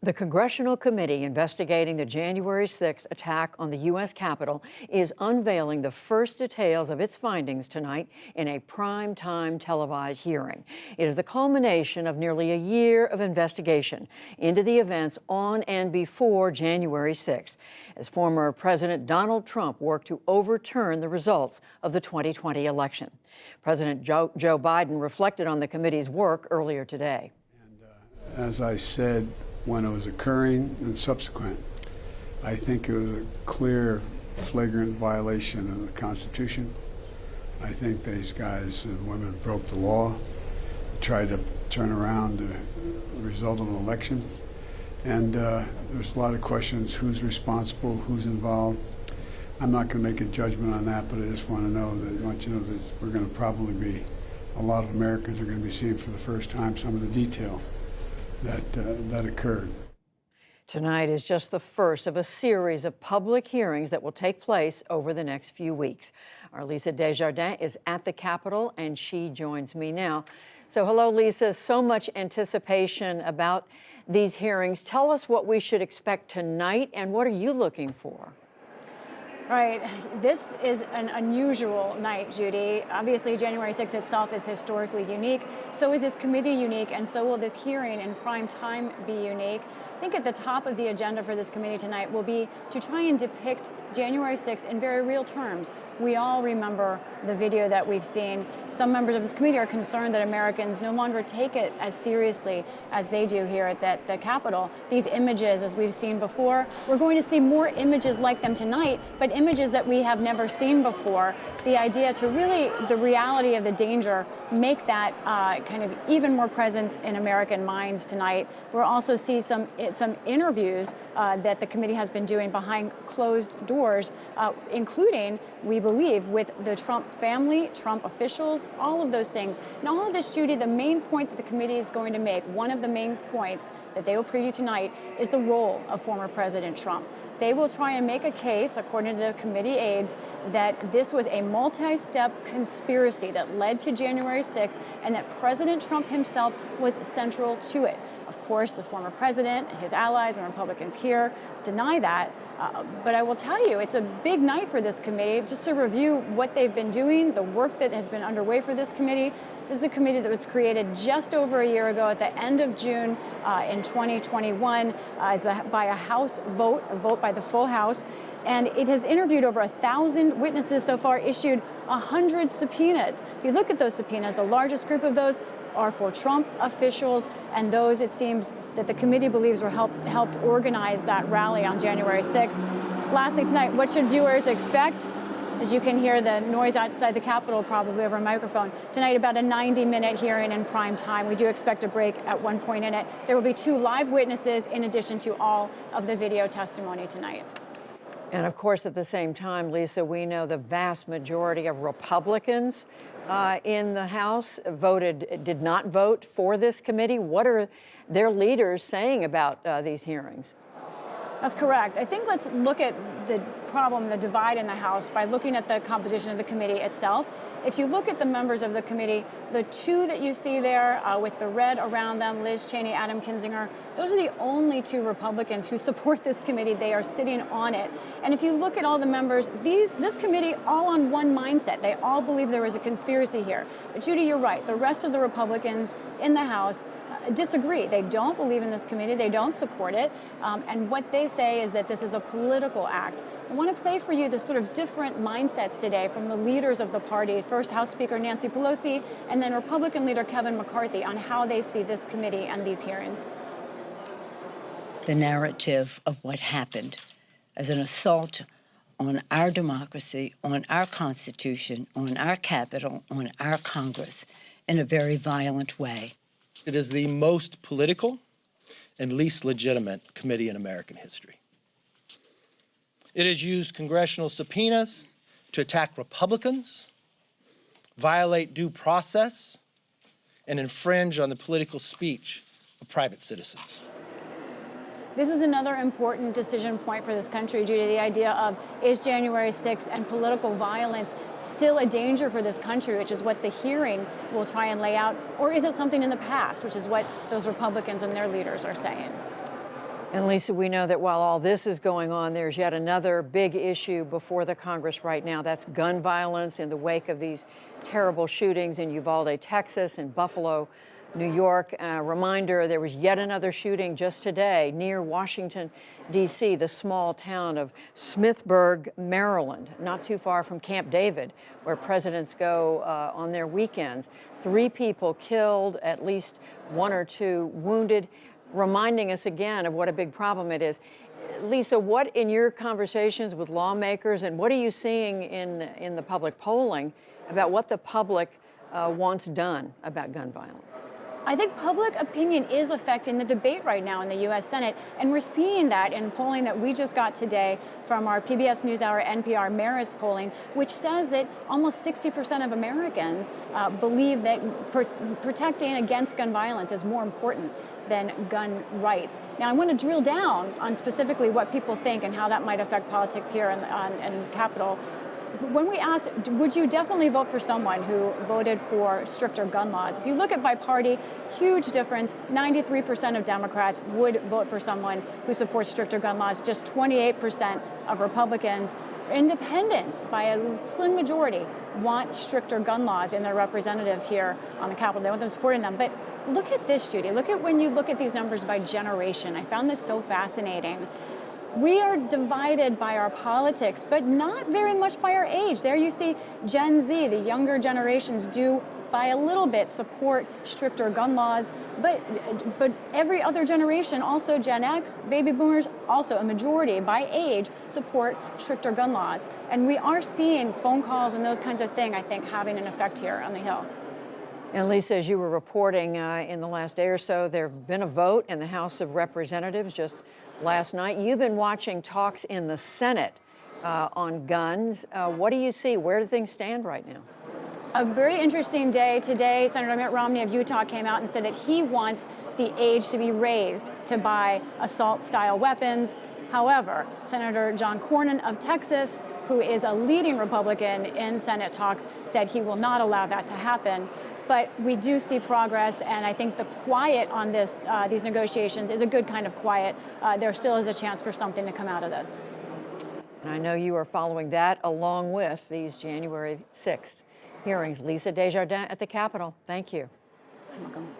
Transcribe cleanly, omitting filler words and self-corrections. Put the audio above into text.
The Congressional Committee investigating the January 6th attack on the U.S. Capitol is unveiling the first details of its findings tonight in a prime-time televised hearing. It is the culmination of nearly a year of investigation into the events on and before January 6th, as former President Donald Trump worked to overturn the results of the 2020 election. President Joe Biden reflected on the committee's work earlier today. As I said, when it was occurring and subsequent, I think it was a clear, flagrant violation of the Constitution. I think these guys and women broke the law, tried to turn around the result of an election. And there's a lot of questions: who's responsible, who's involved. I'm not going to make a judgment on that, but I just want you to know that we're going to probably be, a lot of Americans are going to be seeing for the first time some of the detail that occurred. Tonight is just the first of a series of public hearings that will take place over the next few weeks. Our Lisa Desjardins is at the Capitol, and she joins me now. So hello, Lisa. So much anticipation about these hearings. Tell us what we should expect tonight, and what are you looking for? Right. This is an unusual night, Judy. Obviously, January 6th itself is historically unique. So is this committee unique, and so will this hearing in prime time be unique. I think at the top of the agenda for this committee tonight will be to try and depict January 6th in very real terms. We all remember the video that we've seen. Some members of this committee are concerned that Americans no longer take it as seriously as they do here at the Capitol. These images, as we've seen before, we're going to see more images like them tonight, but images that we have never seen before. The idea to really, the reality of the danger, make that kind of even more present in American minds tonight. We'll also see some interviews that the committee has been doing behind closed doors, including, we believe, with the Trump family, Trump officials, all of those things. And all of this, Judy, the main point that the committee is going to make, one of the main points that they will preview tonight, is the role of former President Trump. They will try and make a case, according to the committee aides, that this was a multi-step conspiracy that led to January 6th, and that President Trump himself was central to it. Of course, the former president, his allies, and Republicans here deny that. But I will tell you, it's a big night for this committee. Just to review what they've been doing, the work that has been underway for this committee. This is a committee that was created just over a year ago at the end of June in 2021 by a House vote, a vote by the full House. And it has interviewed over 1,000 witnesses so far, issued 100 subpoenas. If you look at those subpoenas, the largest group of those are for Trump officials and those, it seems, that the committee believes were helped organize that rally on January 6th. Lastly tonight, what should viewers expect? As you can hear the noise outside the Capitol, probably over a microphone. Tonight, about a 90-minute hearing in prime time. We do expect a break at one point in it. There will be 2 live witnesses in addition to all of the video testimony tonight. And of course, at the same time, Lisa, we know the vast majority of Republicans in the House did not vote for this committee. What are their leaders saying about these hearings? That's correct. I think let's look at the problem, the divide in the House, by looking at the composition of the committee itself. If you look at the members of the committee, the 2 that you see there with the red around them, Liz Cheney, Adam Kinzinger, those are the only 2 Republicans who support this committee. They are sitting on it. And if you look at all the members, this committee all on one mindset. They all believe there was a conspiracy here. But Judy, you're right. The rest of the Republicans in the House disagree. They don't believe in this committee. They don't support it. And what they say is that this is a political act. I want to play for you the sort of different mindsets today from the leaders of the party. First, House Speaker Nancy Pelosi, and then Republican leader Kevin McCarthy, on how they see this committee and these hearings. The narrative of what happened as an assault on our democracy, on our Constitution, on our Capitol, on our Congress, in a very violent way. It is the most political and least legitimate committee in American history. It has used congressional subpoenas to attack Republicans, violate due process, and infringe on the political speech of private citizens. This is another important decision point for this country, Judy, the idea of, is January 6th and political violence still a danger for this country, which is what the hearing will try and lay out, or is it something in the past, which is what those Republicans and their leaders are saying? And Lisa, we know that while all this is going on, there's yet another big issue before the Congress right now. That's gun violence in the wake of these terrible shootings in Uvalde, Texas, and Buffalo, New York. Reminder, there was yet another shooting just today near Washington, D.C., the small town of Smithburg, Maryland, not too far from Camp David, where presidents go on their weekends. 3 people killed, at least 1 or 2 wounded, reminding us again of what a big problem it is. Lisa, what in your conversations with lawmakers and what are you seeing in the public polling about what the public wants done about gun violence? I think public opinion is affecting the debate right now in the U.S. Senate, and we're seeing that in polling that we just got today from our PBS NewsHour NPR Marist polling, which says that almost 60% of Americans believe that protecting against gun violence is more important than gun rights. Now, I want to drill down on specifically what people think and how that might affect politics here in the Capitol. When we asked, would you definitely vote for someone who voted for stricter gun laws? If you look at by party, huge difference. 93% of Democrats would vote for someone who supports stricter gun laws. Just 28% of Republicans. Independents, by a slim majority, want stricter gun laws in their representatives here on the Capitol. They want them supporting them. But look at this, Judy. Look at when you look at these numbers by generation. I found this so fascinating. We are divided by our politics, but not very much by our age. There you see Gen Z, the younger generations, do by a little bit support stricter gun laws, but every other generation, also Gen X, baby boomers, also a majority by age support stricter gun laws. And we are seeing phone calls and those kinds of things, I think, having an effect here on the Hill. And Lisa, as you were reporting in the last day or so, there have been a vote in the House of Representatives just last night. You've been watching talks in the Senate on guns. What do you see? Where do things stand right now? A very interesting day today. Senator Mitt Romney of Utah came out and said that he wants the age to be raised to buy assault-style weapons. However, Senator John Cornyn of Texas, who is a leading Republican in Senate talks, said he will not allow that to happen. But we do see progress, and I think the quiet on these negotiations is a good kind of quiet. There still is a chance for something to come out of this. And I know you are following that along with these January 6th hearings. Lisa Desjardins at the Capitol, thank you. You're welcome.